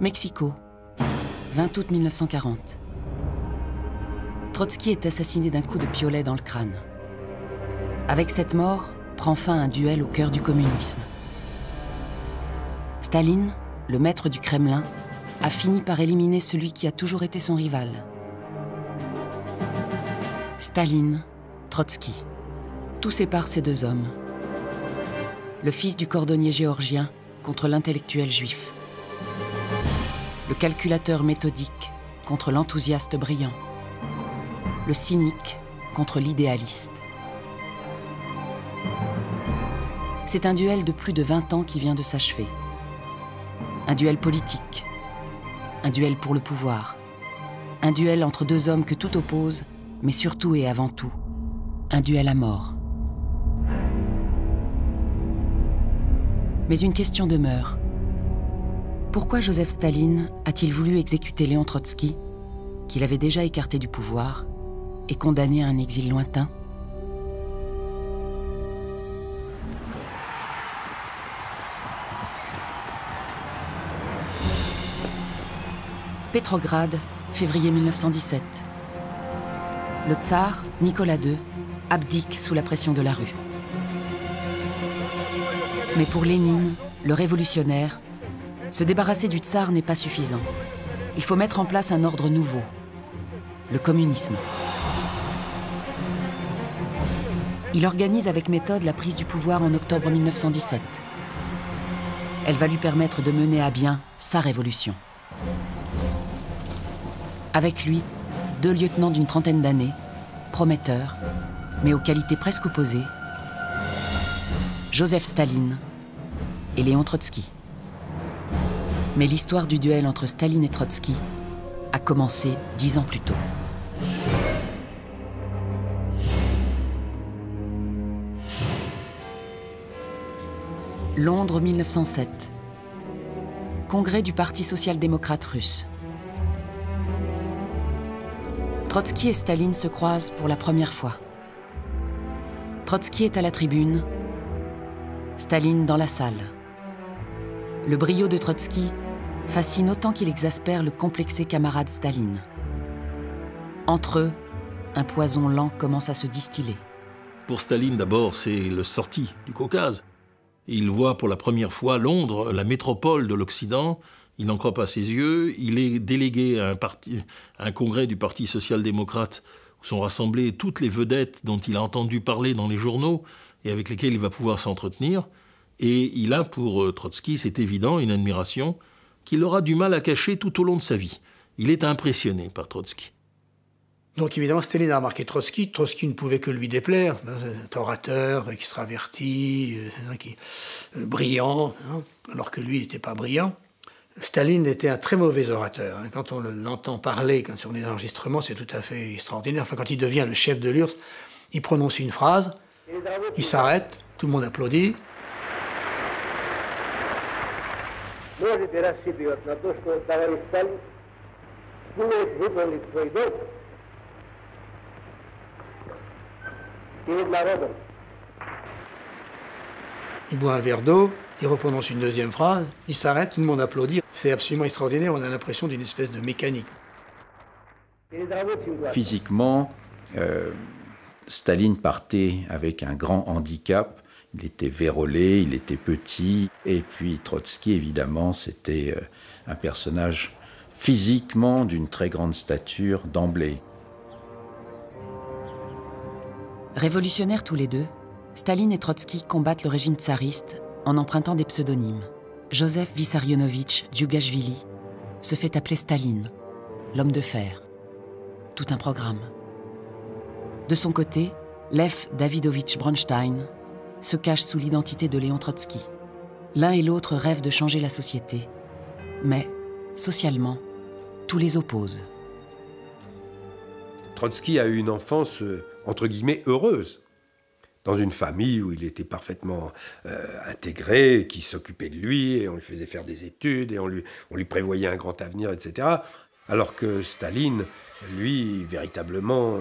Mexico, 20 août 1940. Trotsky est assassiné d'un coup de piolet dans le crâne. Avec cette mort, prend fin un duel au cœur du communisme. Staline, le maître du Kremlin, a fini par éliminer celui qui a toujours été son rival. Staline, Trotsky. Tout sépare ces deux hommes. Le fils du cordonnier géorgien contre l'intellectuel juif. Le calculateur méthodique contre l'enthousiaste brillant. Le cynique contre l'idéaliste. C'est un duel de plus de 20 ans qui vient de s'achever. Un duel politique. Un duel pour le pouvoir. Un duel entre deux hommes que tout oppose, mais surtout et avant tout, un duel à mort. Mais une question demeure. Pourquoi Joseph Staline a-t-il voulu exécuter Léon Trotsky, qu'il avait déjà écarté du pouvoir et condamné à un exil lointain? Petrograd, février 1917. Le tsar, Nicolas II, abdique sous la pression de la rue. Mais pour Lénine, le révolutionnaire, se débarrasser du tsar n'est pas suffisant. Il faut mettre en place un ordre nouveau, le communisme. Il organise avec méthode la prise du pouvoir en octobre 1917. Elle va lui permettre de mener à bien sa révolution. Avec lui, deux lieutenants d'une trentaine d'années, prometteurs, mais aux qualités presque opposées, Joseph Staline et Léon Trotsky. Mais l'histoire du duel entre Staline et Trotsky a commencé 10 ans plus tôt. Londres 1907. Congrès du Parti social-démocrate russe. Trotsky et Staline se croisent pour la première fois. Trotsky est à la tribune, Staline dans la salle. Le brio de Trotsky fascine autant qu'il exaspère le complexé camarade Staline. Entre eux, un poison lent commence à se distiller. Pour Staline, d'abord, c'est le sorti du Caucase. Il voit pour la première fois Londres, la métropole de l'Occident. Il n'en croit pas ses yeux. Il est délégué à un congrès du Parti social-démocrate où sont rassemblées toutes les vedettes dont il a entendu parler dans les journaux et avec lesquelles il va pouvoir s'entretenir. Et il a pour Trotsky, c'est évident, une admiration qu'il aura du mal à cacher tout au long de sa vie. Il est impressionné par Trotsky. Donc évidemment, Staline a remarqué Trotsky. Trotsky ne pouvait que lui déplaire. Un orateur, extraverti, brillant, alors que lui, il n'était pas brillant. Staline était un très mauvais orateur. Quand on l'entend parler, quand sur les enregistrements, c'est tout à fait extraordinaire. Enfin, quand il devient le chef de l'URSS, il prononce une phrase, il s'arrête, tout le monde applaudit. Il boit un verre d'eau, il reprononce une deuxième phrase, il s'arrête, tout le monde applaudit. C'est absolument extraordinaire, on a l'impression d'une espèce de mécanique. Physiquement, Staline partait avec un grand handicap. Il était vérolé, il était petit. Et puis Trotsky, évidemment, c'était un personnage physiquement d'une très grande stature d'emblée. Révolutionnaires tous les deux, Staline et Trotsky combattent le régime tsariste en empruntant des pseudonymes. Joseph Vissarionovitch Djougashvili se fait appeler Staline, l'homme de fer. Tout un programme. De son côté, Lev Davidovitch Bronstein se cache sous l'identité de Léon Trotsky. L'un et l'autre rêvent de changer la société, mais, socialement, tout les oppose. Trotsky a eu une enfance, entre guillemets, heureuse. Dans une famille où il était parfaitement intégré, qui s'occupait de lui, et on lui faisait faire des études, et on lui prévoyait un grand avenir, etc. Alors que Staline, lui, véritablement,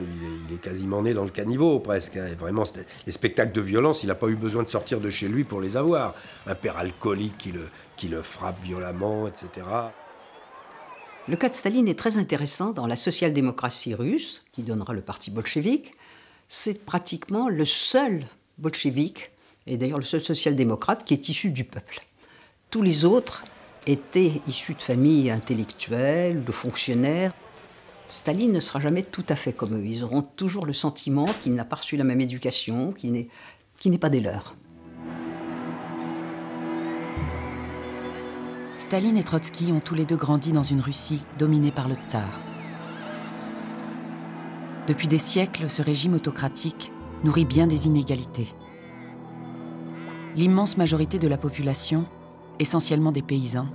il est quasiment né dans le caniveau, presque. Hein. Vraiment, les spectacles de violence, il n'a pas eu besoin de sortir de chez lui pour les avoir. Un père alcoolique qui le frappe violemment, etc. Le cas de Staline est très intéressant dans la social-démocratie russe, qui donnera le parti bolchevique. C'est pratiquement le seul bolchevique, et d'ailleurs le seul social-démocrate, qui est issu du peuple. Tous les autres étaient issus de familles intellectuelles, de fonctionnaires. Staline ne sera jamais tout à fait comme eux. Ils auront toujours le sentiment qu'il n'a pas reçu la même éducation, qui n'est pas des leurs. Staline et Trotsky ont tous les deux grandi dans une Russie dominée par le tsar. Depuis des siècles, ce régime autocratique nourrit bien des inégalités. L'immense majorité de la population, essentiellement des paysans,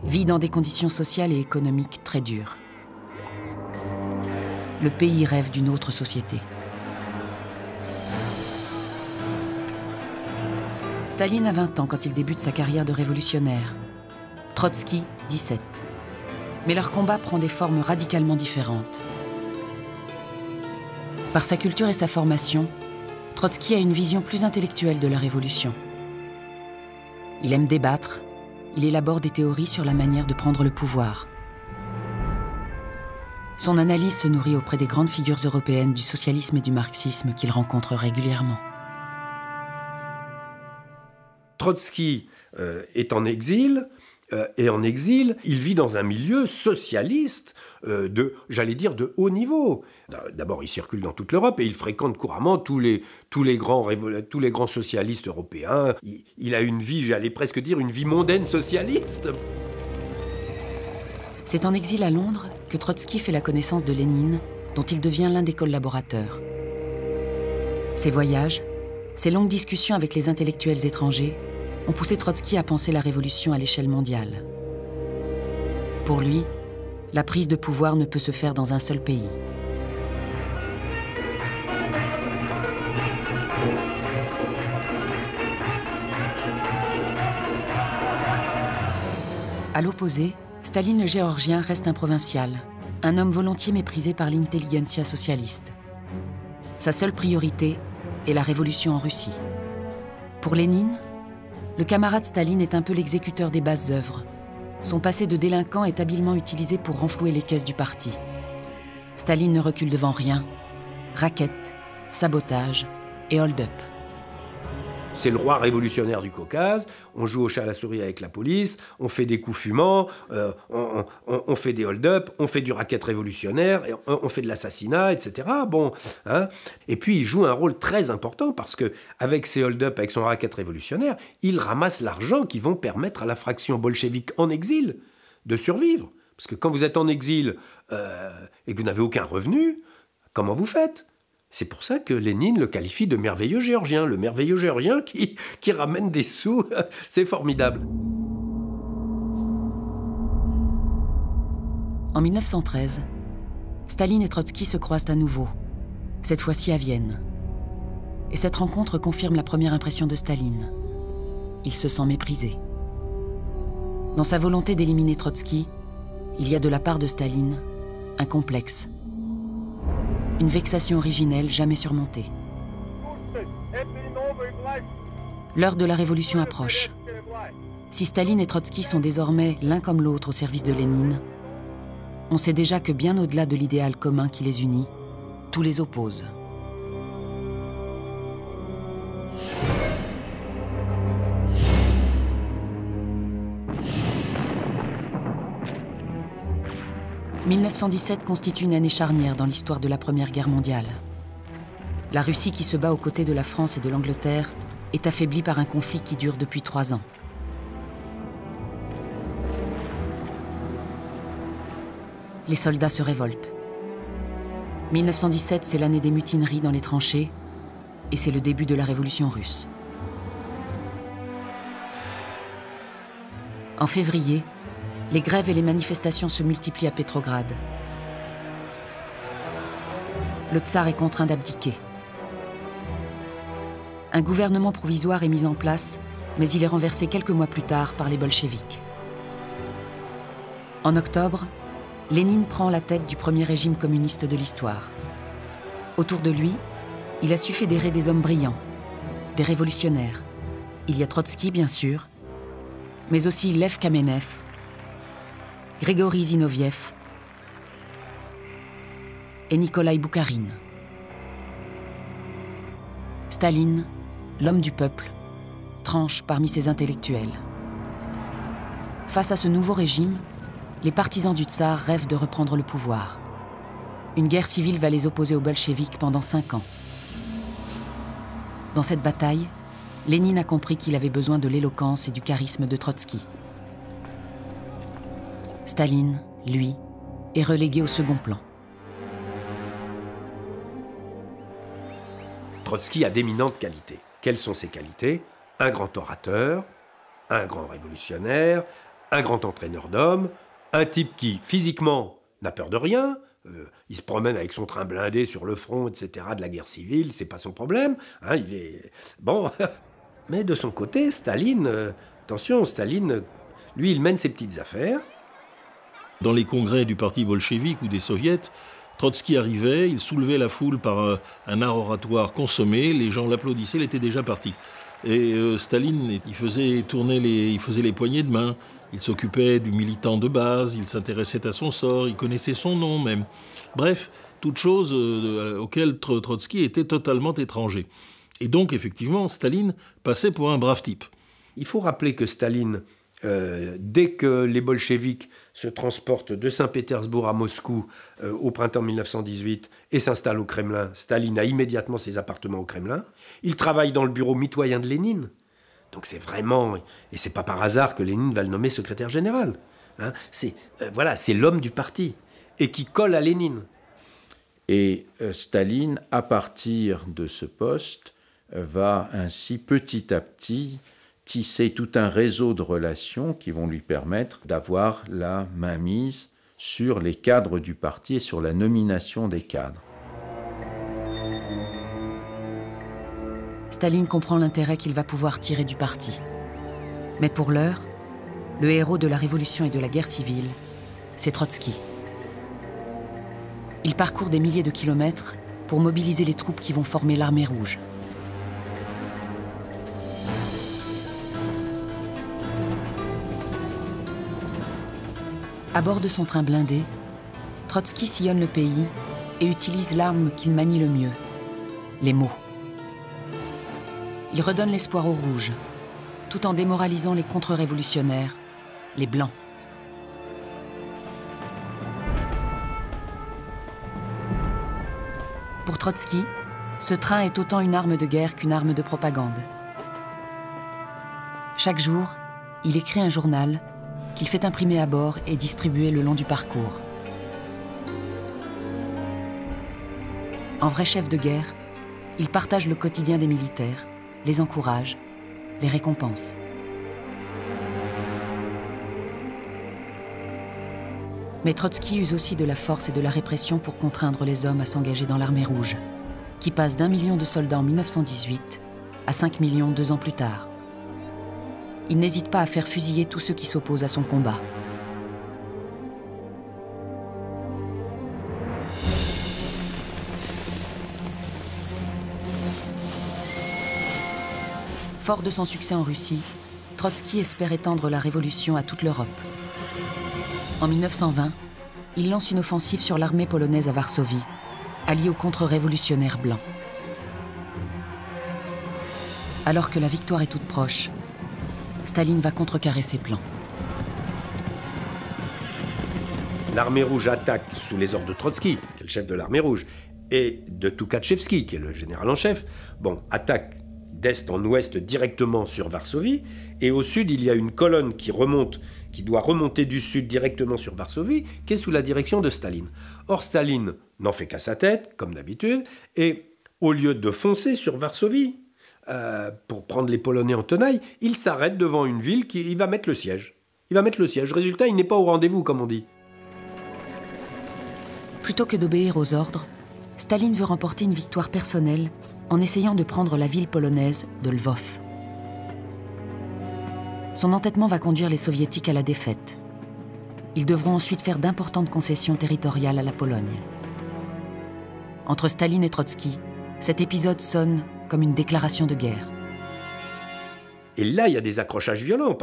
vit dans des conditions sociales et économiques très dures. Le pays rêve d'une autre société. Staline a 20 ans quand il débute sa carrière de révolutionnaire. Trotsky, 17. Mais leur combat prend des formes radicalement différentes. Par sa culture et sa formation, Trotsky a une vision plus intellectuelle de la révolution. Il aime débattre, il élabore des théories sur la manière de prendre le pouvoir. Son analyse se nourrit auprès des grandes figures européennes du socialisme et du marxisme qu'il rencontre régulièrement. Trotsky est en exil, et en exil, il vit dans un milieu socialiste j'allais dire, de haut niveau. D'abord, il circule dans toute l'Europe et il fréquente couramment tous les grands socialistes européens. Il a une vie, j'allais presque dire, une vie mondaine socialiste. C'est en exil à Londres que Trotsky fait la connaissance de Lénine, dont il devient l'un des collaborateurs. Ses voyages, ses longues discussions avec les intellectuels étrangers ont poussé Trotsky à penser la révolution à l'échelle mondiale. Pour lui, la prise de pouvoir ne peut se faire dans un seul pays. À l'opposé, Staline le Géorgien reste un provincial, un homme volontiers méprisé par l'intelligentsia socialiste. Sa seule priorité est la révolution en Russie. Pour Lénine, le camarade Staline est un peu l'exécuteur des basses œuvres. Son passé de délinquant est habilement utilisé pour renflouer les caisses du parti. Staline ne recule devant rien. Raquettes, sabotage et hold-up. C'est le roi révolutionnaire du Caucase, on joue au chat à la souris avec la police, on fait des coups fumants, on fait des hold-up, on fait du racket révolutionnaire, on fait de l'assassinat, etc. Bon, hein. Et puis il joue un rôle très important parce qu'avec ses hold-up, avec son racket révolutionnaire, il ramasse l'argent qui vont permettre à la fraction bolchevique en exil de survivre. Parce que quand vous êtes en exil et que vous n'avez aucun revenu, comment vous faites ? C'est pour ça que Lénine le qualifie de merveilleux géorgien. Le merveilleux géorgien qui ramène des sous, c'est formidable. En 1913, Staline et Trotsky se croisent à nouveau, cette fois-ci à Vienne. Et cette rencontre confirme la première impression de Staline. Il se sent méprisé. Dans sa volonté d'éliminer Trotsky, il y a de la part de Staline un complexe. Une vexation originelle jamais surmontée. L'heure de la révolution approche. Si Staline et Trotsky sont désormais l'un comme l'autre au service de Lénine, on sait déjà que bien au-delà de l'idéal commun qui les unit, tout les oppose. « 1917 constitue une année charnière dans l'histoire de la Première Guerre mondiale. La Russie qui se bat aux côtés de la France et de l'Angleterre est affaiblie par un conflit qui dure depuis 3 ans. Les soldats se révoltent. 1917, c'est l'année des mutineries dans les tranchées et c'est le début de la révolution russe. En février, les grèves et les manifestations se multiplient à Petrograd. Le tsar est contraint d'abdiquer. Un gouvernement provisoire est mis en place, mais il est renversé quelques mois plus tard par les bolcheviks. En octobre, Lénine prend la tête du premier régime communiste de l'histoire. Autour de lui, il a su fédérer des hommes brillants, des révolutionnaires. Il y a Trotsky, bien sûr, mais aussi Lev Kamenev, Grigori Zinoviev et Nikolaï Boukharine. Staline, l'homme du peuple, tranche parmi ces intellectuels. Face à ce nouveau régime, les partisans du tsar rêvent de reprendre le pouvoir. Une guerre civile va les opposer aux bolcheviks pendant 5 ans. Dans cette bataille, Lénine a compris qu'il avait besoin de l'éloquence et du charisme de Trotsky. Staline, lui, est relégué au second plan. Trotsky a d'éminentes qualités. Quelles sont ses qualités? Un grand orateur, un grand révolutionnaire, un grand entraîneur d'hommes, un type qui, physiquement, n'a peur de rien. Il se promène avec son train blindé sur le front, etc., de la guerre civile, c'est pas son problème. Hein, il est... Bon. Mais de son côté, Staline, attention, Staline, lui, il mène ses petites affaires. Dans les congrès du parti bolchevique ou des soviets, Trotsky arrivait, il soulevait la foule par un art oratoire consommé, les gens l'applaudissaient, il était déjà parti. Et Staline, il faisait les poignées de main, il s'occupait du militant de base, il s'intéressait à son sort, il connaissait son nom même. Bref, toute chose auquel Trotsky était totalement étranger. Et donc, effectivement, Staline passait pour un brave type. Il faut rappeler que Staline, dès que les bolcheviks se transportent de Saint-Pétersbourg à Moscou au printemps 1918 et s'installent au Kremlin, Staline a immédiatement ses appartements au Kremlin. Il travaille dans le bureau mitoyen de Lénine. Donc c'est vraiment... Et c'est pas par hasard que Lénine va le nommer secrétaire général. Hein, c'est l'homme du parti et qui colle à Lénine. Et Staline, à partir de ce poste, va ainsi petit à petit tisser tout un réseau de relations qui vont lui permettre d'avoir la mainmise sur les cadres du parti et sur la nomination des cadres. Staline comprend l'intérêt qu'il va pouvoir tirer du parti. Mais pour l'heure, le héros de la révolution et de la guerre civile, c'est Trotsky. Il parcourt des milliers de kilomètres pour mobiliser les troupes qui vont former l'armée rouge. À bord de son train blindé, Trotsky sillonne le pays et utilise l'arme qu'il manie le mieux, les mots. Il redonne l'espoir aux rouges, tout en démoralisant les contre-révolutionnaires, les blancs. Pour Trotsky, ce train est autant une arme de guerre qu'une arme de propagande. Chaque jour, il écrit un journal qu'il fait imprimer à bord et distribuer le long du parcours. En vrai chef de guerre, il partage le quotidien des militaires, les encourage, les récompense. Mais Trotsky use aussi de la force et de la répression pour contraindre les hommes à s'engager dans l'armée rouge, qui passe d'1 million de soldats en 1918 à 5 millions 2 ans plus tard. Il n'hésite pas à faire fusiller tous ceux qui s'opposent à son combat. Fort de son succès en Russie, Trotsky espère étendre la révolution à toute l'Europe. En 1920, il lance une offensive sur l'armée polonaise à Varsovie, alliée aux contre-révolutionnaires blancs. Alors que la victoire est toute proche, Staline va contrecarrer ses plans. L'armée rouge attaque sous les ordres de Trotsky, qui est le chef de l'armée rouge, et de Tukhachevski, qui est le général en chef. Bon, attaque d'est en ouest directement sur Varsovie, et au sud, il y a une colonne qui doit remonter du sud directement sur Varsovie, qui est sous la direction de Staline. Or, Staline n'en fait qu'à sa tête, comme d'habitude, et au lieu de foncer sur Varsovie, pour prendre les Polonais en tenaille, il s'arrête devant une ville il va mettre le siège. Résultat, il n'est pas au rendez-vous, comme on dit. Plutôt que d'obéir aux ordres, Staline veut remporter une victoire personnelle en essayant de prendre la ville polonaise de Lvov. Son entêtement va conduire les soviétiques à la défaite. Ils devront ensuite faire d'importantes concessions territoriales à la Pologne. Entre Staline et Trotsky, cet épisode sonne comme une déclaration de guerre. Et là, il y a des accrochages violents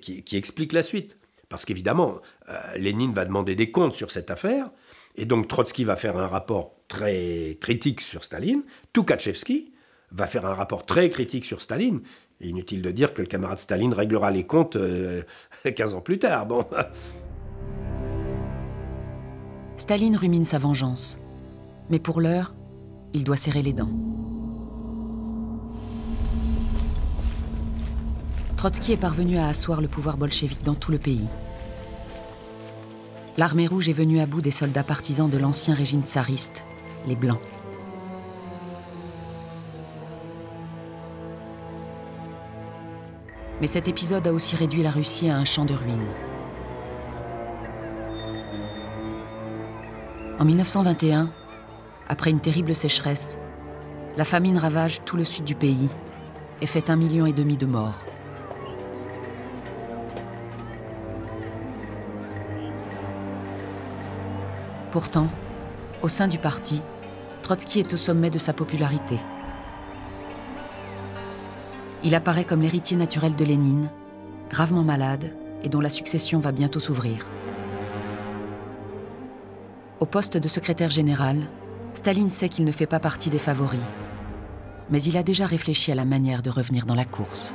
qui expliquent la suite. Parce qu'évidemment, Lénine va demander des comptes sur cette affaire, et donc Trotsky va faire un rapport très critique sur Staline, Toukhatchevski va faire un rapport très critique sur Staline, et inutile de dire que le camarade Staline réglera les comptes 15 ans plus tard. Bon. Staline rumine sa vengeance, mais pour l'heure, il doit serrer les dents. Trotsky est parvenu à asseoir le pouvoir bolchevique dans tout le pays. L'armée rouge est venue à bout des soldats partisans de l'ancien régime tsariste, les Blancs. Mais cet épisode a aussi réduit la Russie à un champ de ruines. En 1921, après une terrible sécheresse, la famine ravage tout le sud du pays et fait 1,5 million de morts. Pourtant, au sein du parti, Trotsky est au sommet de sa popularité. Il apparaît comme l'héritier naturel de Lénine, gravement malade et dont la succession va bientôt s'ouvrir. Au poste de secrétaire général, Staline sait qu'il ne fait pas partie des favoris, mais il a déjà réfléchi à la manière de revenir dans la course.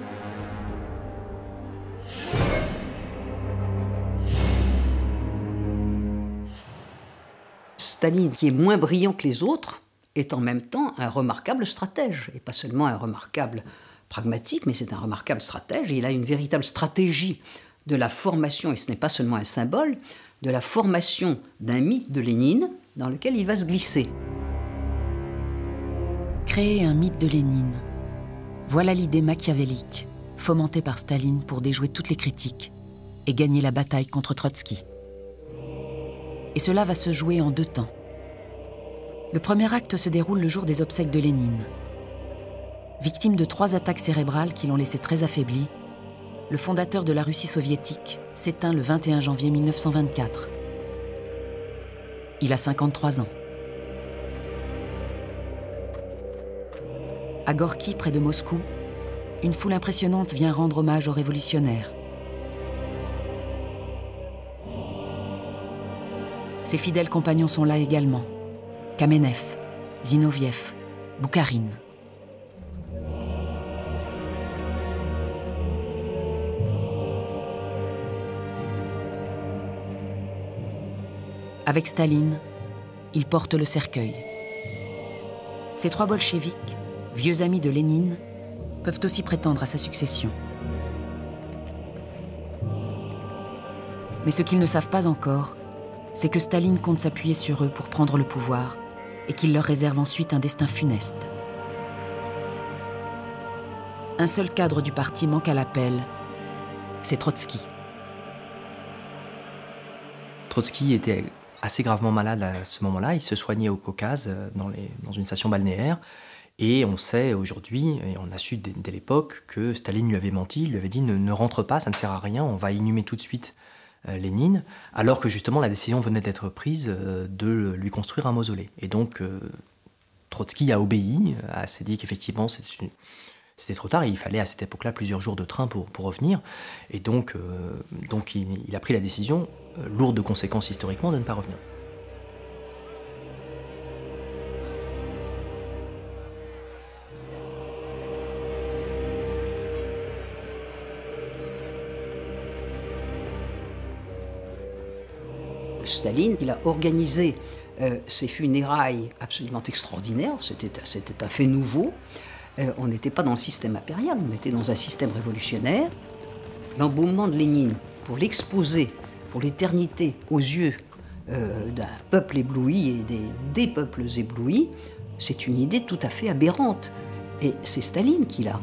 Staline, qui est moins brillant que les autres, est en même temps un remarquable stratège, et pas seulement un remarquable pragmatique, mais c'est un remarquable stratège, et il a une véritable stratégie de la formation, et ce n'est pas seulement un symbole, de la formation d'un mythe de Lénine dans lequel il va se glisser. Créer un mythe de Lénine, voilà l'idée machiavélique, fomentée par Staline pour déjouer toutes les critiques et gagner la bataille contre Trotsky. Et cela va se jouer en 2 temps. Le premier acte se déroule le jour des obsèques de Lénine. Victime de 3 attaques cérébrales qui l'ont laissé très affaibli, le fondateur de la Russie soviétique s'éteint le 21 janvier 1924. Il a 53 ans. À Gorki, près de Moscou, une foule impressionnante vient rendre hommage aux révolutionnaires. Ses fidèles compagnons sont là également. Kamenev, Zinoviev, Boukharine. Avec Staline, il porte le cercueil. Ces 3 bolcheviks, vieux amis de Lénine, peuvent aussi prétendre à sa succession. Mais ce qu'ils ne savent pas encore, c'est que Staline compte s'appuyer sur eux pour prendre le pouvoir et qu'il leur réserve ensuite un destin funeste. Un seul cadre du parti manque à l'appel, c'est Trotsky. Trotsky était assez gravement malade à ce moment-là. Il se soignait au Caucase, dans une station balnéaire. Et on sait aujourd'hui, et on a su dès l'époque, que Staline lui avait menti, lui avait dit ne rentre pas, ça ne sert à rien, on va inhumer tout de suite Lénine, alors que justement la décision venait d'être prise de lui construire un mausolée. Et donc Trotsky a obéi, s'est dit qu'effectivement c'était trop tard, et il fallait à cette époque-là plusieurs jours de train pour revenir. Et donc il a pris la décision, lourde de conséquences historiquement, de ne pas revenir. Staline, il a organisé ses funérailles absolument extraordinaires, c'était un fait nouveau. On n'était pas dans le système impérial, on était dans un système révolutionnaire. L'embaumement de Lénine, pour l'exposer pour l'éternité aux yeux d'un peuple ébloui et des peuples éblouis, c'est une idée tout à fait aberrante. Et c'est Staline qui l'a.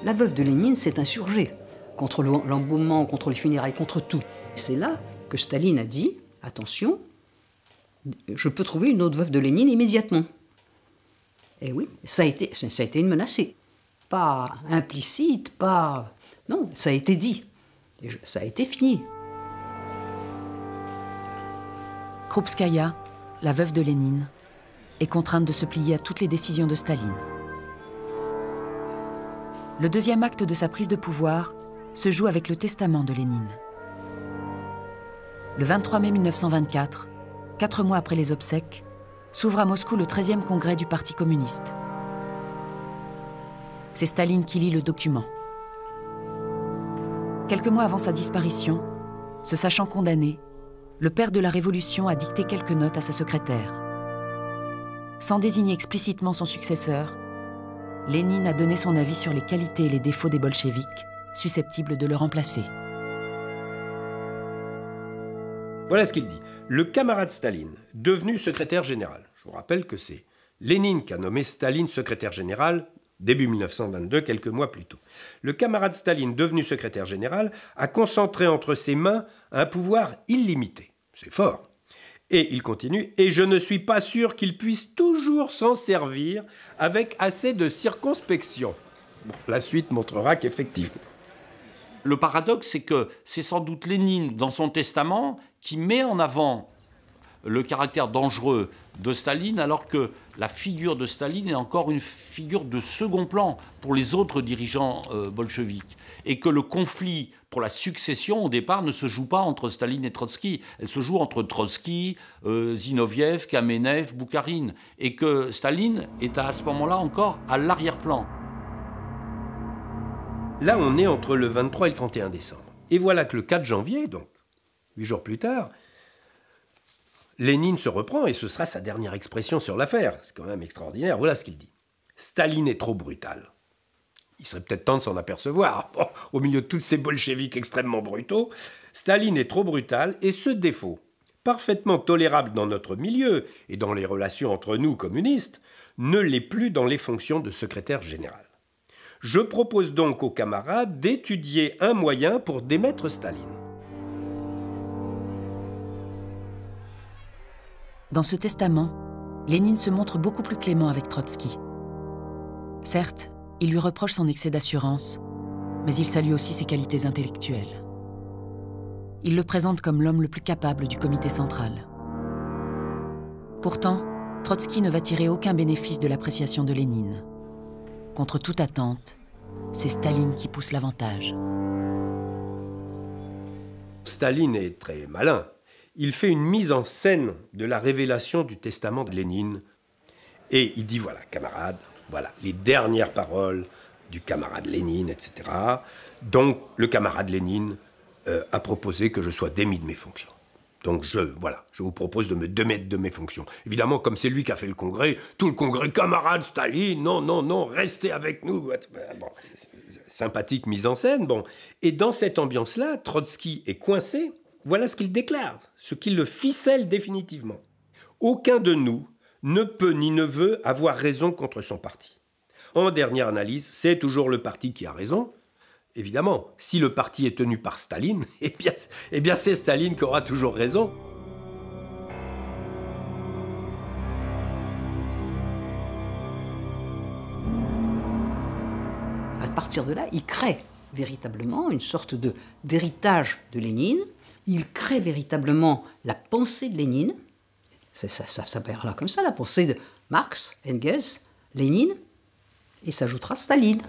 La veuve de Lénine s'est insurgée contre l'embaumement, contre les funérailles, contre tout. C'est là que Staline a dit, attention, je peux trouver une autre veuve de Lénine immédiatement. Et oui, ça a été une menacée. Pas implicite, pas... Non, ça a été dit. Et ça a été fini. Krupskaya, la veuve de Lénine, est contrainte de se plier à toutes les décisions de Staline. Le deuxième acte de sa prise de pouvoir se joue avec le testament de Lénine. Le 23 mai 1924, 4 mois après les obsèques, s'ouvre à Moscou le 13e congrès du Parti communiste. C'est Staline qui lit le document. Quelques mois avant sa disparition, se sachant condamné, le père de la Révolution a dicté quelques notes à sa secrétaire. Sans désigner explicitement son successeur, Lénine a donné son avis sur les qualités et les défauts des bolcheviks, susceptibles de le remplacer. Voilà ce qu'il dit. Le camarade Staline, devenu secrétaire général. Je vous rappelle que c'est Lénine qui a nommé Staline secrétaire général début 1922, quelques mois plus tôt. Le camarade Staline, devenu secrétaire général, a concentré entre ses mains un pouvoir illimité. C'est fort. Et il continue, et je ne suis pas sûr qu'il puisse toujours s'en servir avec assez de circonspection. Bon, la suite montrera qu'effectivement. Le paradoxe, c'est que c'est sans doute Lénine, dans son testament, qui met en avant le caractère dangereux de Staline, alors que la figure de Staline est encore une figure de second plan pour les autres dirigeants bolcheviques. Et que le conflit pour la succession, au départ, ne se joue pas entre Staline et Trotsky. Elle se joue entre Trotsky, Zinoviev, Kamenev, Boukharine. Et que Staline est à ce moment-là encore à l'arrière-plan. Là, on est entre le 23 et le 31 décembre. Et voilà que le 4 janvier, donc 8 jours plus tard, Lénine se reprend et ce sera sa dernière expression sur l'affaire. C'est quand même extraordinaire. Voilà ce qu'il dit. Staline est trop brutal. Il serait peut-être temps de s'en apercevoir. Bon, au milieu de tous ces bolcheviks extrêmement brutaux, Staline est trop brutal et ce défaut, parfaitement tolérable dans notre milieu et dans les relations entre nous communistes, ne l'est plus dans les fonctions de secrétaire général. Je propose donc aux camarades d'étudier un moyen pour démettre Staline. Dans ce testament, Lénine se montre beaucoup plus clément avec Trotsky. Certes, il lui reproche son excès d'assurance, mais il salue aussi ses qualités intellectuelles. Il le présente comme l'homme le plus capable du comité central. Pourtant, Trotsky ne va tirer aucun bénéfice de l'appréciation de Lénine. Contre toute attente, c'est Staline qui pousse l'avantage. Staline est très malin. Il fait une mise en scène de la révélation du testament de Lénine. Et il dit, voilà, camarade, voilà, les dernières paroles du camarade Lénine, etc. Donc, le camarade Lénine a proposé que je sois démis de mes fonctions. Donc, je vous propose de me démettre de mes fonctions. Évidemment, comme c'est lui qui a fait le congrès, tout le congrès, camarade Staline, non, non, non, restez avec nous. Bon, sympathique mise en scène, bon. Et dans cette ambiance-là, Trotsky est coincé. Voilà ce qu'il déclare, ce qui le ficelle définitivement. Aucun de nous ne peut ni ne veut avoir raison contre son parti. En dernière analyse, c'est toujours le parti qui a raison. Évidemment, si le parti est tenu par Staline, eh bien c'est Staline qui aura toujours raison. À partir de là, il crée véritablement une sorte d'héritage de Lénine. Il crée véritablement la pensée de Lénine. Ça s'appellera comme ça, la pensée de Marx, Engels, Lénine, et s'ajoutera Staline.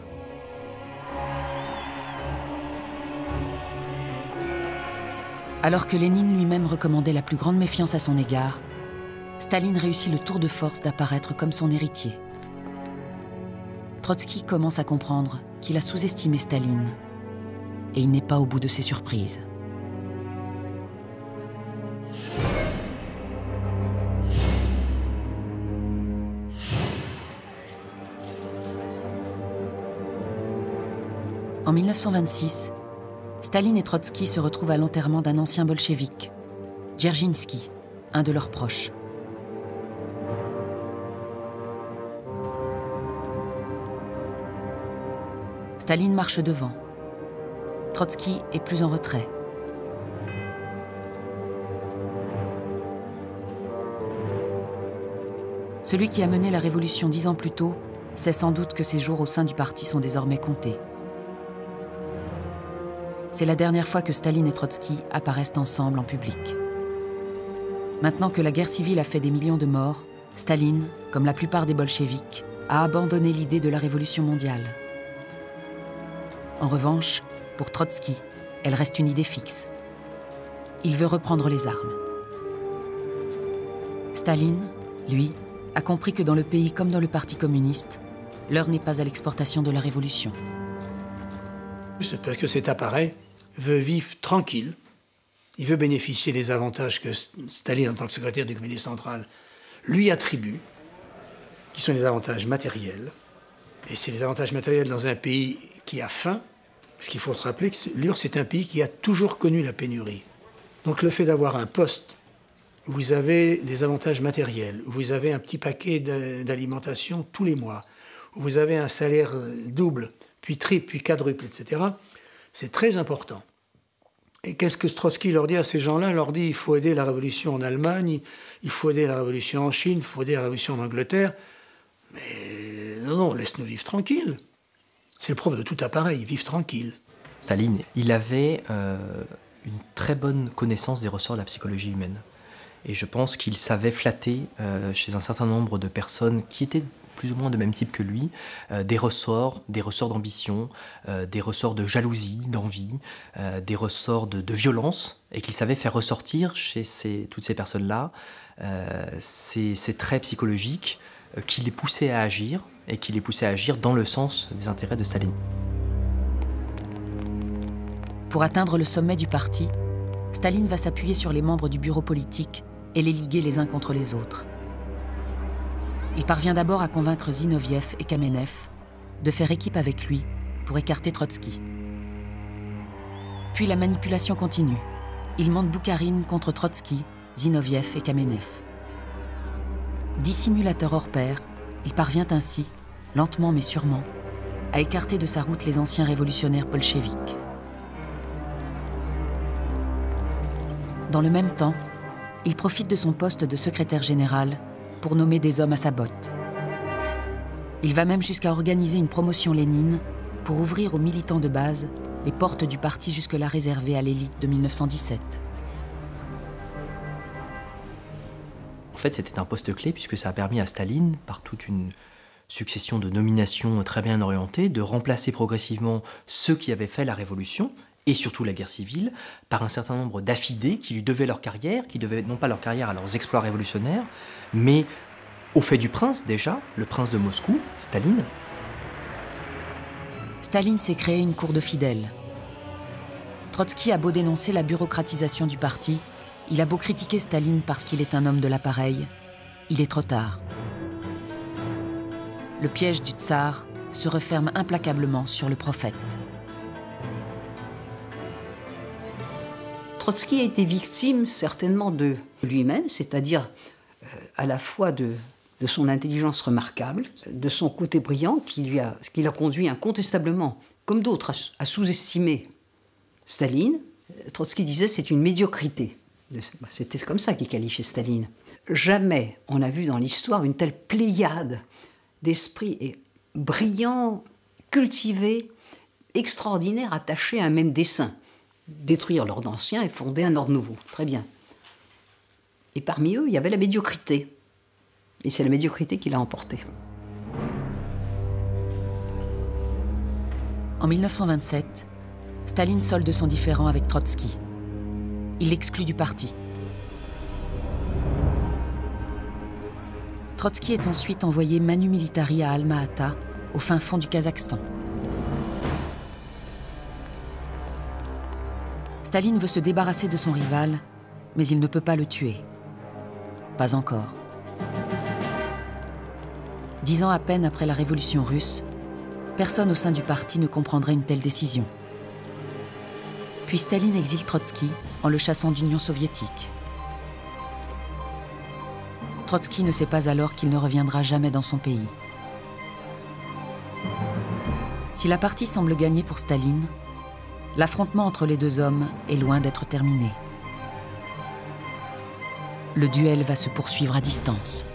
Alors que Lénine lui-même recommandait la plus grande méfiance à son égard, Staline réussit le tour de force d'apparaître comme son héritier. Trotsky commence à comprendre qu'il a sous-estimé Staline, et il n'est pas au bout de ses surprises. En 1926, Staline et Trotsky se retrouvent à l'enterrement d'un ancien bolchevique, Dzerzhinsky, un de leurs proches. Staline marche devant. Trotsky est plus en retrait. Celui qui a mené la révolution 10 ans plus tôt sait sans doute que ses jours au sein du parti sont désormais comptés. C'est la dernière fois que Staline et Trotsky apparaissent ensemble en public. Maintenant que la guerre civile a fait des millions de morts, Staline, comme la plupart des bolcheviks, a abandonné l'idée de la révolution mondiale. En revanche, pour Trotsky, elle reste une idée fixe. Il veut reprendre les armes. Staline, lui, a compris que dans le pays comme dans le Parti communiste, l'heure n'est pas à l'exportation de la révolution. C'est parce que cet appareil veut vivre tranquille. Il veut bénéficier des avantages que Staline, en tant que secrétaire du comité central, lui attribue, qui sont les avantages matériels. Et c'est les avantages matériels dans un pays qui a faim, parce qu'il faut se rappeler que l'URSS c'est un pays qui a toujours connu la pénurie. Donc le fait d'avoir un poste où vous avez des avantages matériels, où vous avez un petit paquet d'alimentation tous les mois, où vous avez un salaire double, puis triple, puis quadruple, etc., c'est très important. Et qu'est-ce que Trotsky leur dit à ces gens-là? Il leur dit il faut aider la révolution en Allemagne, il faut aider la révolution en Chine, il faut aider la révolution en Angleterre. Mais non, laisse-nous vivre tranquille. C'est le propre de tout appareil, vivre tranquille. Staline, il avait une très bonne connaissance des ressorts de la psychologie humaine. Et je pense qu'il savait flatter chez un certain nombre de personnes qui étaient plus ou moins de même type que lui, des ressorts d'ambition, des ressorts de jalousie, d'envie, des ressorts de violence, et qu'il savait faire ressortir chez toutes ces personnes-là ces traits psychologiques qui les poussaient à agir, et qui les poussaient à agir dans le sens des intérêts de Staline. Pour atteindre le sommet du parti, Staline va s'appuyer sur les membres du bureau politique et les liguer les uns contre les autres. Il parvient d'abord à convaincre Zinoviev et Kamenev de faire équipe avec lui pour écarter Trotsky. Puis la manipulation continue. Il monte Boukharine contre Trotsky, Zinoviev et Kamenev. Dissimulateur hors pair, il parvient ainsi, lentement mais sûrement, à écarter de sa route les anciens révolutionnaires bolcheviques. Dans le même temps, il profite de son poste de secrétaire général pour nommer des hommes à sa botte. Il va même jusqu'à organiser une promotion Lénine pour ouvrir aux militants de base les portes du parti jusque-là réservées à l'élite de 1917. En fait, c'était un poste clé puisque ça a permis à Staline, par toute une succession de nominations très bien orientées, de remplacer progressivement ceux qui avaient fait la révolution, et surtout la guerre civile, par un certain nombre d'affidés qui lui devaient leur carrière, qui devaient non pas leur carrière à leurs exploits révolutionnaires, mais au fait du prince déjà, le prince de Moscou, Staline. Staline s'est créé une cour de fidèles. Trotsky a beau dénoncer la bureaucratisation du parti, il a beau critiquer Staline parce qu'il est un homme de l'appareil, il est trop tard. Le piège du tsar se referme implacablement sur le prophète. Trotsky a été victime certainement de lui-même, c'est-à-dire à la fois de son intelligence remarquable, de son côté brillant qui l'a conduit incontestablement, comme d'autres, à sous-estimer Staline. Trotsky disait c'est une médiocrité. C'était comme ça qu'il qualifiait Staline. Jamais on n'a vu dans l'histoire une telle pléiade d'esprits brillants, cultivés, extraordinaires, attachés à un même dessein. Détruire l'ordre ancien et fonder un ordre nouveau. Très bien. Et parmi eux, il y avait la médiocrité. Et c'est la médiocrité qui l'a emporté. En 1927, Staline solde son différend avec Trotsky. Il l'exclut du parti. Trotsky est ensuite envoyé manu militari à Alma-Ata, au fin fond du Kazakhstan. Staline veut se débarrasser de son rival, mais il ne peut pas le tuer. Pas encore. 10 ans à peine après la révolution russe, personne au sein du parti ne comprendrait une telle décision. Puis Staline exile Trotsky en le chassant d'Union soviétique. Trotsky ne sait pas alors qu'il ne reviendra jamais dans son pays. Si la partie semble gagner pour Staline, l'affrontement entre les deux hommes est loin d'être terminé. Le duel va se poursuivre à distance.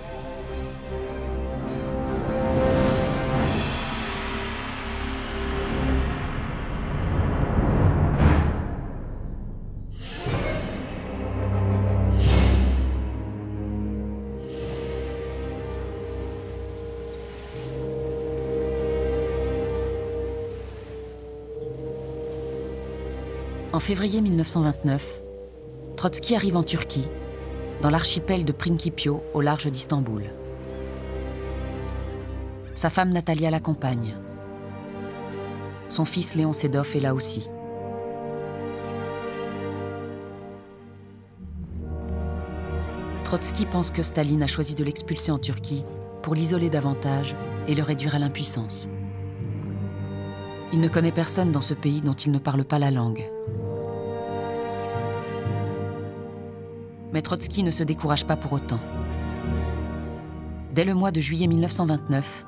En février 1929, Trotsky arrive en Turquie, dans l'archipel de Principio, au large d'Istanbul. Sa femme Natalia l'accompagne. Son fils Léon Sedov est là aussi. Trotsky pense que Staline a choisi de l'expulser en Turquie pour l'isoler davantage et le réduire à l'impuissance. Il ne connaît personne dans ce pays dont il ne parle pas la langue. Mais Trotsky ne se décourage pas pour autant. Dès le mois de juillet 1929,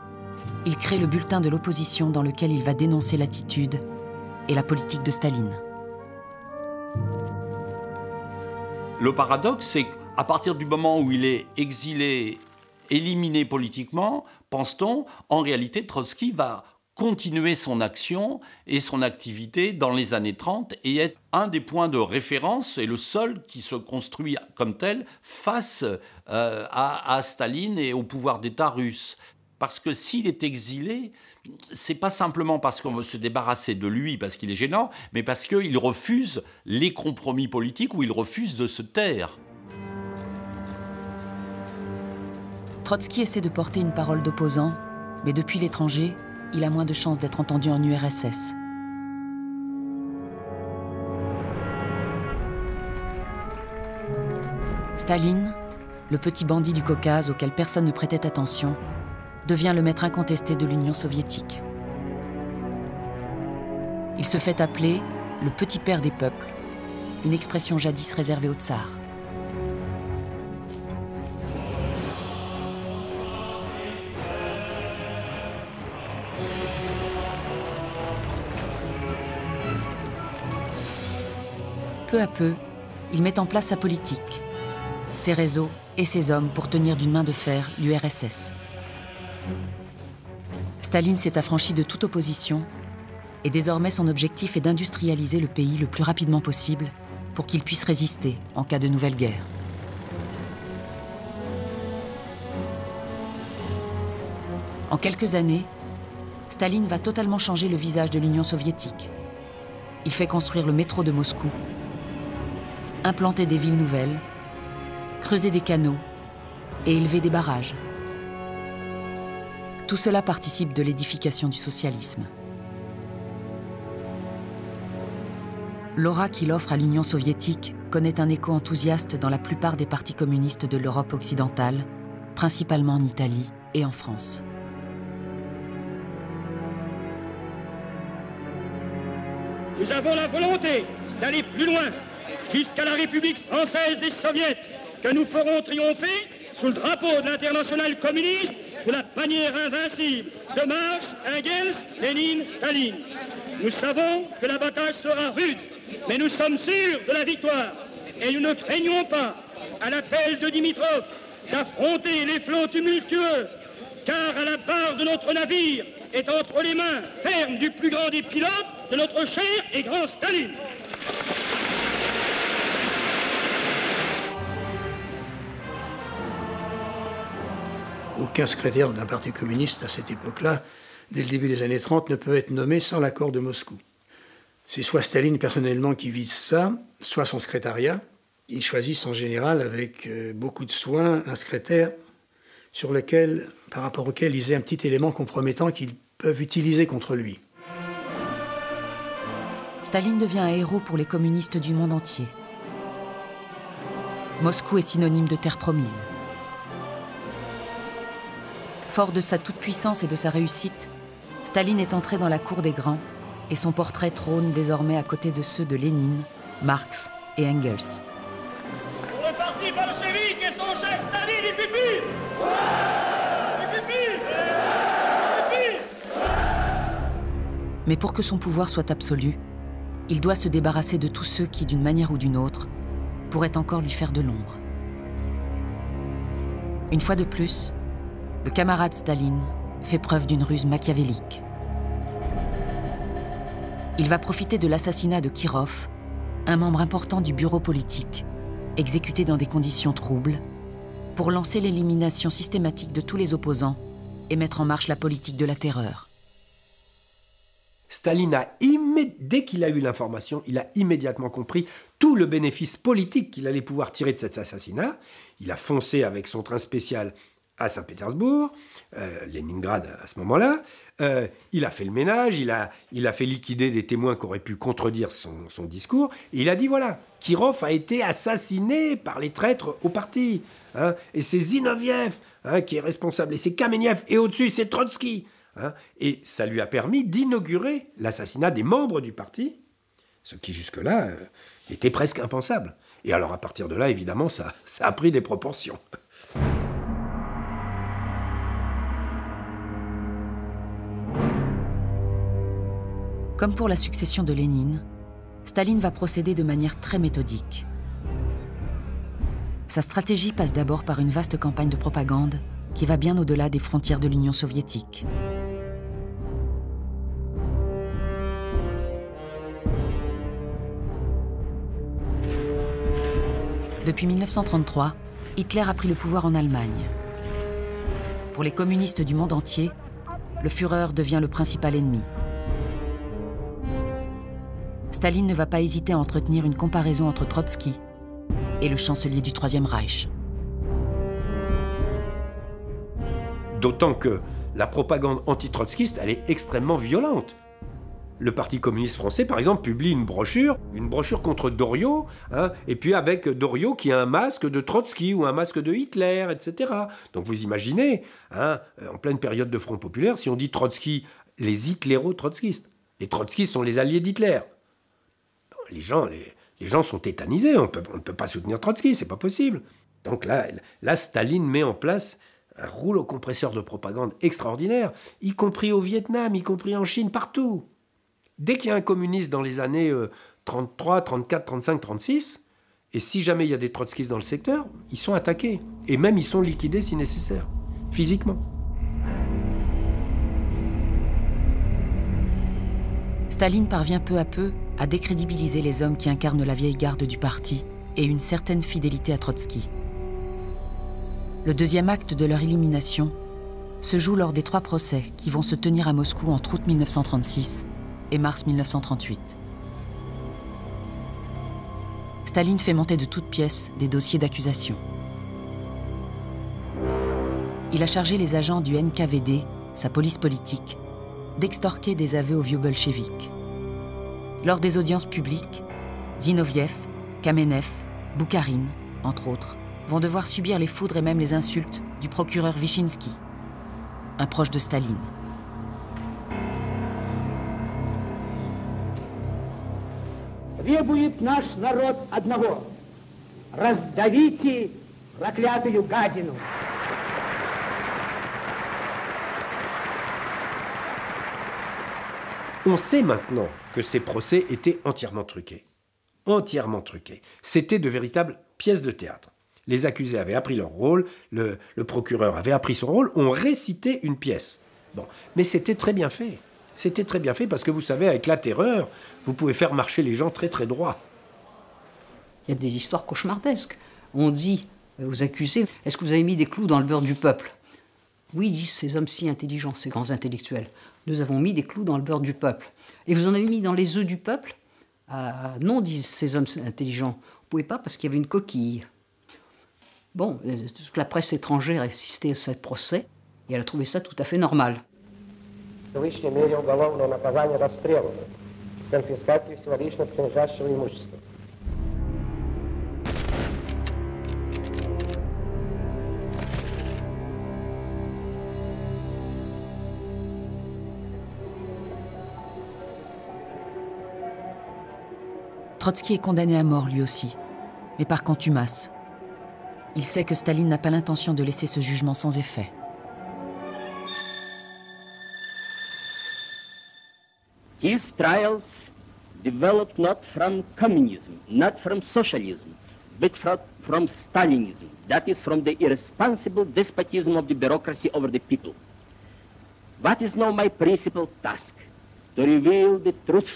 il crée le bulletin de l'opposition dans lequel il va dénoncer l'attitude et la politique de Staline. Le paradoxe, c'est qu'à partir du moment où il est exilé, éliminé politiquement, pense-t-on, en réalité, Trotsky va continuer son action et son activité dans les années 30 et être un des points de référence et le seul qui se construit comme tel face à Staline et au pouvoir d'État russe. Parce que s'il est exilé, c'est pas simplement parce qu'on veut se débarrasser de lui, parce qu'il est gênant, mais parce qu'il refuse les compromis politiques ou il refuse de se taire. Trotsky essaie de porter une parole d'opposant, mais depuis l'étranger, il a moins de chances d'être entendu en URSS. Staline, le petit bandit du Caucase auquel personne ne prêtait attention, devient le maître incontesté de l'Union soviétique. Il se fait appeler le petit père des peuples, une expression jadis réservée au tsar. Peu à peu, il met en place sa politique, ses réseaux et ses hommes pour tenir d'une main de fer l'URSS. Staline s'est affranchi de toute opposition et désormais son objectif est d'industrialiser le pays le plus rapidement possible pour qu'il puisse résister en cas de nouvelle guerre. En quelques années, Staline va totalement changer le visage de l'Union soviétique. Il fait construire le métro de Moscou, implanter des villes nouvelles, creuser des canaux et élever des barrages. Tout cela participe de l'édification du socialisme. L'aura qu'il offre à l'Union soviétique connaît un écho enthousiaste dans la plupart des partis communistes de l'Europe occidentale, principalement en Italie et en France. Nous avons la volonté d'aller plus loin, jusqu'à la République française des Soviets, que nous ferons triompher sous le drapeau de l'internationale communiste, sous la bannière invincible de Marx, Engels, Lénine, Staline. Nous savons que la bataille sera rude, mais nous sommes sûrs de la victoire. Et nous ne craignons pas, à l'appel de Dimitrov, d'affronter les flots tumultueux, car à la barre de notre navire est entre les mains fermes du plus grand des pilotes, de notre cher et grand Staline. Aucun secrétaire d'un parti communiste à cette époque-là, dès le début des années 30, ne peut être nommé sans l'accord de Moscou. C'est soit Staline personnellement qui vise ça, soit son secrétariat. Ils choisissent en général avec beaucoup de soin un secrétaire par rapport auquel ils aient un petit élément compromettant qu'ils peuvent utiliser contre lui. Staline devient un héros pour les communistes du monde entier. Moscou est synonyme de terre promise. Fort de sa toute-puissance et de sa réussite, Staline est entré dans la cour des grands et son portrait trône désormais à côté de ceux de Lénine, Marx et Engels. Pour le parti bolchevique et son chef Staline, il pupille. Mais pour que son pouvoir soit absolu, il doit se débarrasser de tous ceux qui, d'une manière ou d'une autre, pourraient encore lui faire de l'ombre. Une fois de plus, le camarade Staline fait preuve d'une ruse machiavélique. Il va profiter de l'assassinat de Kirov, un membre important du bureau politique, exécuté dans des conditions troubles, pour lancer l'élimination systématique de tous les opposants et mettre en marche la politique de la terreur. Staline dès qu'il a eu l'information, il a immédiatement compris tout le bénéfice politique qu'il allait pouvoir tirer de cet assassinat. Il a foncé avec son train spécial à Saint-Pétersbourg, Leningrad à ce moment-là. Il a fait le ménage, il a fait liquider des témoins qui auraient pu contredire son discours. Et il a dit, voilà, Kirov a été assassiné par les traîtres au parti. Hein, et c'est Zinoviev qui est responsable, et c'est Kamenev, et au-dessus c'est Trotsky. Hein, et ça lui a permis d'inaugurer l'assassinat des membres du parti, ce qui jusque-là était presque impensable. Et alors à partir de là, évidemment, ça a pris des proportions. Comme pour la succession de Lénine, Staline va procéder de manière très méthodique. Sa stratégie passe d'abord par une vaste campagne de propagande qui va bien au-delà des frontières de l'Union soviétique. Depuis 1933, Hitler a pris le pouvoir en Allemagne. Pour les communistes du monde entier, le Führer devient le principal ennemi. Staline ne va pas hésiter à entretenir une comparaison entre Trotsky et le chancelier du Troisième Reich. D'autant que la propagande anti-trotskiste, elle est extrêmement violente. Le Parti communiste français, par exemple, publie une brochure contre Doriot, hein, et puis avec Doriot qui a un masque de Trotsky ou un masque de Hitler, etc. Donc vous imaginez, hein, en pleine période de Front populaire, si on dit Trotsky, les hitléro-trotskistes. Les trotskistes sont les alliés d'Hitler. Les gens sont tétanisés, on ne peut pas soutenir Trotsky, c'est pas possible. Donc là, Staline met en place un rouleau compresseur de propagande extraordinaire, y compris au Vietnam, y compris en Chine, partout. Dès qu'il y a un communiste dans les années 33, 34, 35, 36, et si jamais il y a des trotskistes dans le secteur, ils sont attaqués. Et même ils sont liquidés si nécessaire, physiquement. Staline parvient peu à peu à décrédibiliser les hommes qui incarnent la vieille garde du parti et une certaine fidélité à Trotsky. Le deuxième acte de leur élimination se joue lors des 3 procès qui vont se tenir à Moscou entre août 1936 et mars 1938. Staline fait monter de toutes pièces des dossiers d'accusation. Il a chargé les agents du NKVD, sa police politique, d'extorquer des aveux aux vieux bolcheviks. Lors des audiences publiques, Zinoviev, Kamenev, Boukharine, entre autres, vont devoir subir les foudres et même les insultes du procureur Vyshinsky, un proche de Staline. Требует наш народ одного. Раздавите проклятую гадину. On sait maintenant que ces procès étaient entièrement truqués. Entièrement truqués. C'était de véritables pièces de théâtre. Les accusés avaient appris leur rôle, le procureur avait appris son rôle, on récitait une pièce. Bon, mais c'était très bien fait. C'était très bien fait parce que vous savez, avec la terreur, vous pouvez faire marcher les gens très très droit. Il y a des histoires cauchemardesques. On dit aux accusés, est-ce que vous avez mis des clous dans le beurre du peuple? Oui, disent ces hommes si intelligents, ces grands intellectuels. Nous avons mis des clous dans le beurre du peuple. Et vous en avez mis dans les œufs du peuple? Non, disent ces hommes intelligents. Vous ne pouvez pas parce qu'il y avait une coquille. Bon, toute la presse étrangère a assisté à ce procès et elle a trouvé ça tout à fait normal. В высшей мере уголовного наказания расстрелом, конфискацией всего лично принадлежащего имущества. Trotsky est condamné à mort lui aussi, mais par contumace. Il sait que Staline n'a pas l'intention de laisser ce jugement sans effet. These trials developed not from communism, not from socialism, but from Stalinism. That is from the irresponsible despotism of the bureaucracy over the people. What is now my principal task? To reveal the truth,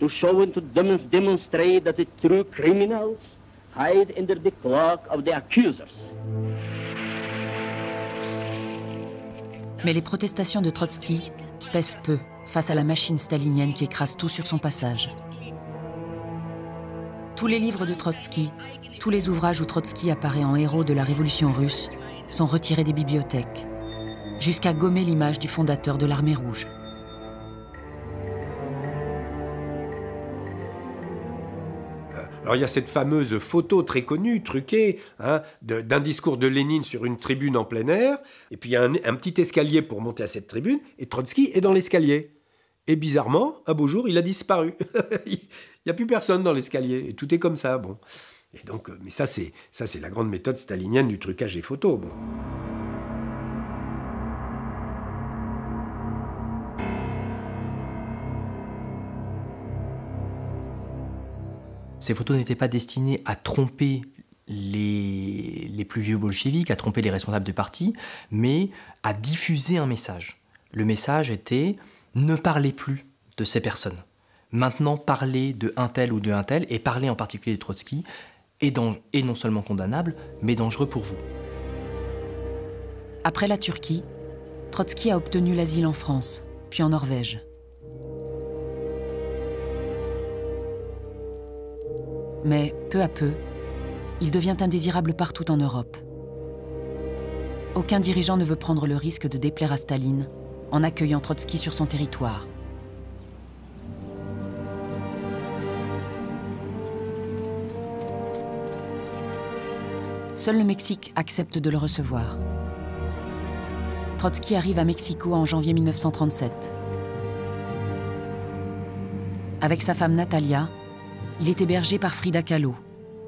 to show and to demonstrate that the true criminals hide under the cloak of the accusers. Mais les protestations de Trotsky pèsent peu face à la machine stalinienne qui écrase tout sur son passage. Tous les livres de Trotsky, tous les ouvrages où Trotsky apparaît en héros de la révolution russe sont retirés des bibliothèques, jusqu'à gommer l'image du fondateur de l'Armée rouge. Alors il y a cette fameuse photo très connue, truquée, hein, d'un discours de Lénine sur une tribune en plein air, et puis il y a un petit escalier pour monter à cette tribune, et Trotsky est dans l'escalier. Et bizarrement, un beau jour, il a disparu. Il n'y a plus personne dans l'escalier, et tout est comme ça. Bon. Et donc, mais ça c'est la grande méthode stalinienne du trucage des photos. Bon. Ces photos n'étaient pas destinées à tromper les plus vieux bolcheviks, à tromper les responsables du parti, mais à diffuser un message. Le message était « ne parlez plus de ces personnes. Maintenant, parlez de un tel ou de un tel, et parlez en particulier de Trotsky, est non seulement condamnable, mais dangereux pour vous. » Après la Turquie, Trotsky a obtenu l'asile en France, puis en Norvège. Mais peu à peu, il devient indésirable partout en Europe. Aucun dirigeant ne veut prendre le risque de déplaire à Staline en accueillant Trotsky sur son territoire. Seul le Mexique accepte de le recevoir. Trotsky arrive à Mexico en janvier 1937. Avec sa femme Natalia, il est hébergé par Frida Kahlo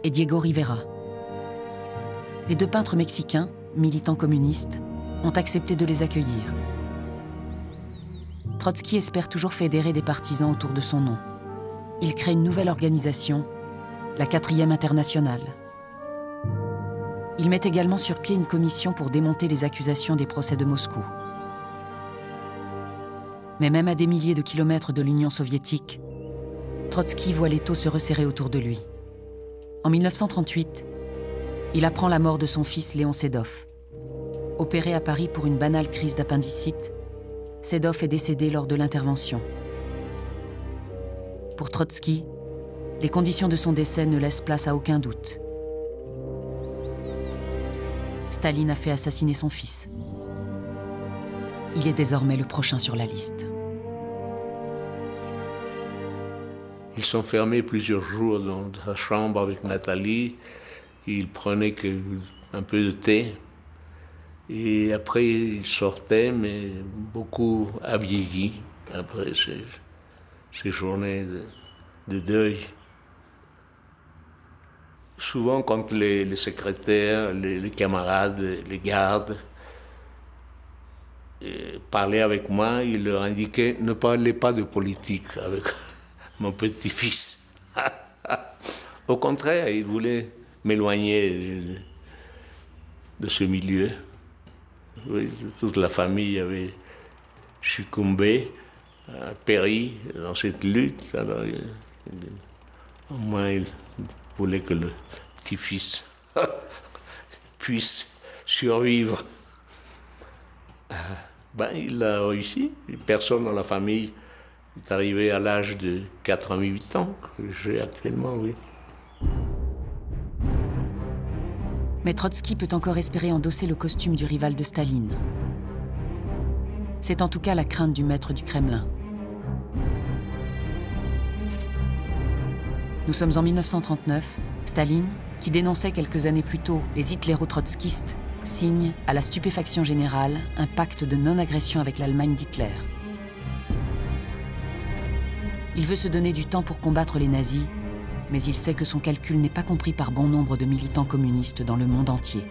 et Diego Rivera. Les deux peintres mexicains, militants communistes, ont accepté de les accueillir. Trotsky espère toujours fédérer des partisans autour de son nom. Il crée une nouvelle organisation, la 4e Internationale. Il met également sur pied une commission pour démonter les accusations des procès de Moscou. Mais même à des milliers de kilomètres de l'Union soviétique, Trotsky voit l'étau se resserrer autour de lui. En 1938, il apprend la mort de son fils Léon Sedov. Opéré à Paris pour une banale crise d'appendicite, Sedov est décédé lors de l'intervention. Pour Trotsky, les conditions de son décès ne laissent place à aucun doute. Staline a fait assassiner son fils. Il est désormais le prochain sur la liste. Ils sont fermés plusieurs jours dans sa chambre avec Nathalie. Ils prenaient un peu de thé. Et après, ils sortaient, mais beaucoup avieillis après ces journées de deuil. Souvent, quand les secrétaires, les camarades, les gardes parlaient avec moi, ils leur indiquaient « ne parlez pas de politique avec mon petit-fils ». Au contraire, ils voulaient m'éloigner de ce milieu. Oui, toute la famille avait succombé, péri dans cette lutte. Alors, au moins, ils voulaient que le petit-fils puisse survivre. Il a réussi. Personne dans la famille est arrivé à l'âge de 88 ans que j'ai actuellement, oui. Mais Trotsky peut encore espérer endosser le costume du rival de Staline. C'est en tout cas la crainte du maître du Kremlin. Nous sommes en 1939. Staline, qui dénonçait quelques années plus tôt les hitléro-trotskistes, signe, à la stupéfaction générale, un pacte de non-agression avec l'Allemagne d'Hitler. Il veut se donner du temps pour combattre les nazis, mais il sait que son calcul n'est pas compris par bon nombre de militants communistes dans le monde entier.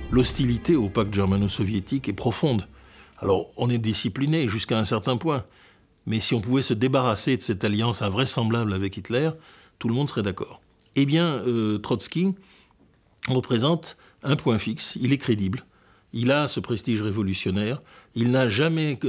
L'hostilité au pacte germano-soviétique est profonde. Alors, on est discipliné jusqu'à un certain point. Mais si on pouvait se débarrasser de cette alliance invraisemblable avec Hitler, tout le monde serait d'accord. Eh bien, Trotsky représente un point fixe. Il est crédible. Il a ce prestige révolutionnaire. Il n'a jamais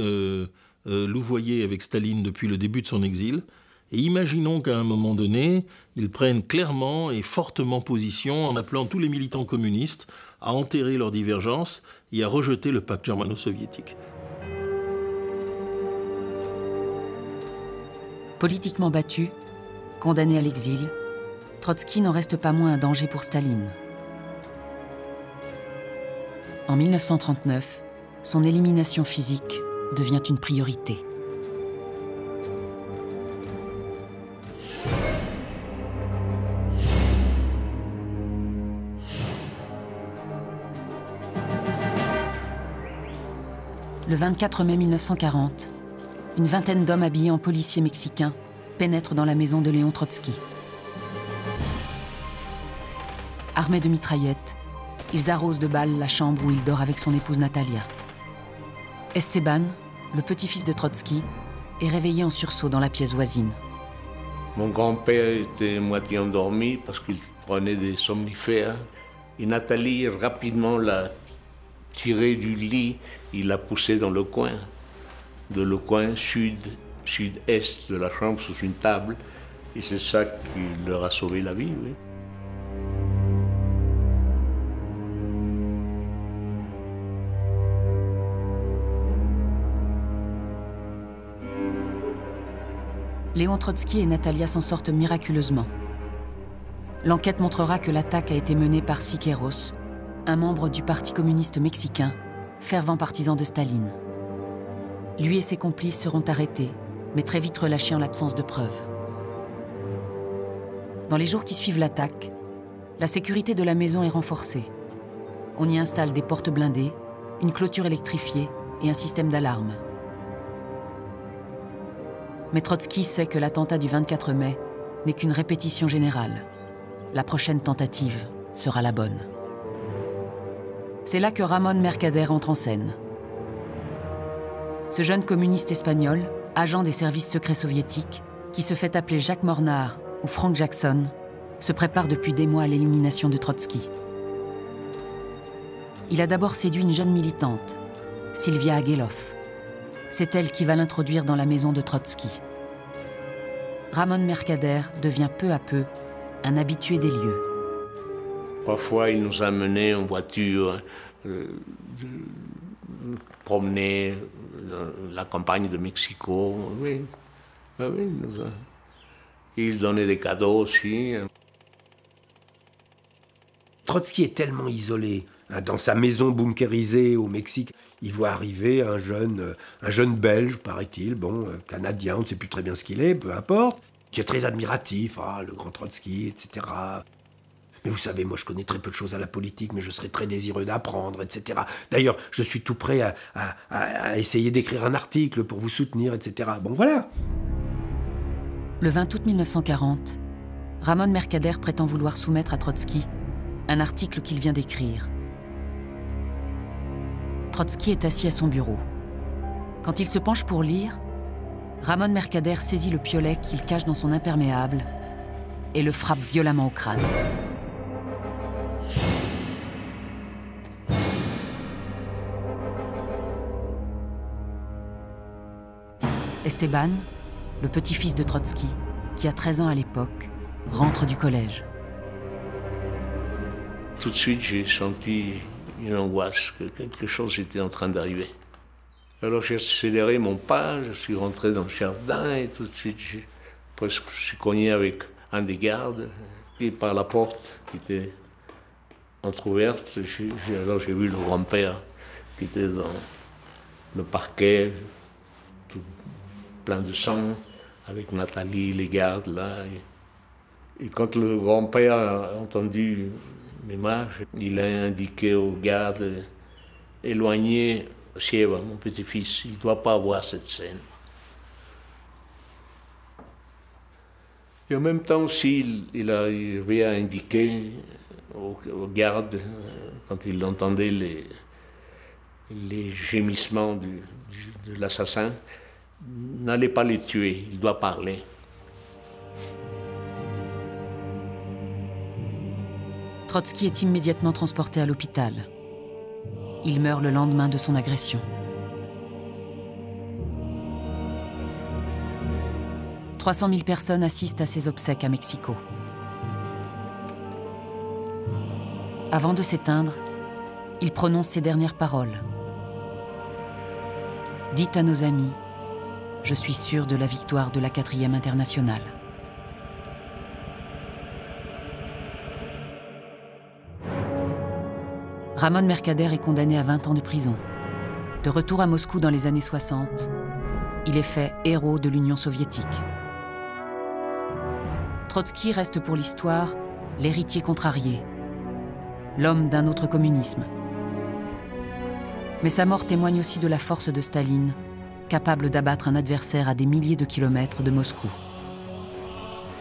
louvoyé avec Staline depuis le début de son exil. Et imaginons qu'à un moment donné, ils prennent clairement et fortement position en appelant tous les militants communistes à enterrer leurs divergences et à rejeter le pacte germano-soviétique. Politiquement battu, condamné à l'exil, Trotsky n'en reste pas moins un danger pour Staline. En 1939, son élimination physique devient une priorité. Le 24 mai 1940, une vingtaine d'hommes habillés en policiers mexicains pénètrent dans la maison de Léon Trotsky. Armés de mitraillettes, ils arrosent de balles la chambre où il dort avec son épouse Natalia. Esteban, le petit-fils de Trotsky, est réveillé en sursaut dans la pièce voisine. Mon grand-père était moitié endormi parce qu'il prenait des somnifères. Et Nathalie, rapidement, l'a tiré du lit, il l'a poussé dans le coin sud-est de la chambre, sous une table. Et c'est ça qui leur a sauvé la vie, oui. Léon Trotsky et Natalia s'en sortent miraculeusement. L'enquête montrera que l'attaque a été menée par Siqueiros, un membre du Parti communiste mexicain, fervent partisan de Staline. Lui et ses complices seront arrêtés, mais très vite relâchés en l'absence de preuves. Dans les jours qui suivent l'attaque, la sécurité de la maison est renforcée. On y installe des portes blindées, une clôture électrifiée et un système d'alarme. Mais Trotsky sait que l'attentat du 24 mai n'est qu'une répétition générale. La prochaine tentative sera la bonne. C'est là que Ramón Mercader entre en scène. Ce jeune communiste espagnol, agent des services secrets soviétiques, qui se fait appeler Jacques Mornar ou Frank Jackson, se prépare depuis des mois à l'élimination de Trotsky. Il a d'abord séduit une jeune militante, Sylvia Agueloff. C'est elle qui va l'introduire dans la maison de Trotsky. Ramón Mercader devient peu à peu un habitué des lieux. Parfois, il nous a menés en voiture, promener la campagne de Mexico. Oui, oui, il donnait des cadeaux aussi. Trotsky est tellement isolé. Dans sa maison bunkérisée au Mexique, il voit arriver un jeune Belge, paraît-il, canadien, on ne sait plus très bien ce qu'il est, peu importe, qui est très admiratif, le grand Trotsky, etc. Mais vous savez, moi je connais très peu de choses à la politique, mais je serais très désireux d'apprendre, etc. D'ailleurs, je suis tout prêt à essayer d'écrire un article pour vous soutenir, etc. Bon, voilà. Le 20 août 1940, Ramón Mercader prétend vouloir soumettre à Trotsky un article qu'il vient d'écrire. Trotsky est assis à son bureau. Quand il se penche pour lire, Ramón Mercader saisit le piolet qu'il cache dans son imperméable et le frappe violemment au crâne. Esteban, le petit-fils de Trotsky, qui a 13 ans à l'époque, rentre du collège. Tout de suite, j'ai senti une angoisse, que quelque chose était en train d'arriver. Alors j'ai accéléré mon pas, je suis rentré dans le jardin et tout de suite, je suis cogné avec un des gardes. Et par la porte qui était entrouverte, alors j'ai vu le grand-père qui était dans le parquet, tout plein de sang, avec Nathalie, les gardes là. Et quand le grand-père a entendu mes marches, il a indiqué aux gardes éloignez Sieva, mon petit-fils, il ne doit pas voir cette scène. Et en même temps aussi, il avait indiqué aux gardes, quand il entendait les gémissements de l'assassin, n'allez pas les tuer, il doit parler. Trotsky est immédiatement transporté à l'hôpital. Il meurt le lendemain de son agression. 300 000 personnes assistent à ses obsèques à Mexico. Avant de s'éteindre, il prononce ses dernières paroles. « Dites à nos amis, je suis sûr de la victoire de la 4e internationale. » Ramon Mercader est condamné à 20 ans de prison. De retour à Moscou dans les années 60, il est fait héros de l'Union soviétique. Trotsky reste pour l'histoire l'héritier contrarié, l'homme d'un autre communisme. Mais sa mort témoigne aussi de la force de Staline, capable d'abattre un adversaire à des milliers de kilomètres de Moscou.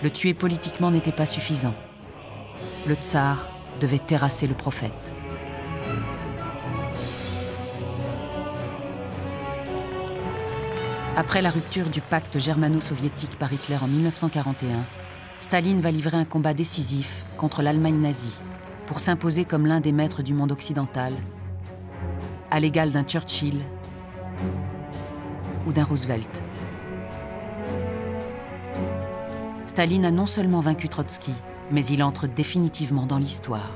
Le tuer politiquement n'était pas suffisant. Le tsar devait terrasser le prophète. Après la rupture du pacte germano-soviétique par Hitler en 1941, Staline va livrer un combat décisif contre l'Allemagne nazie pour s'imposer comme l'un des maîtres du monde occidental, à l'égal d'un Churchill ou d'un Roosevelt. Staline a non seulement vaincu Trotsky, mais il entre définitivement dans l'histoire.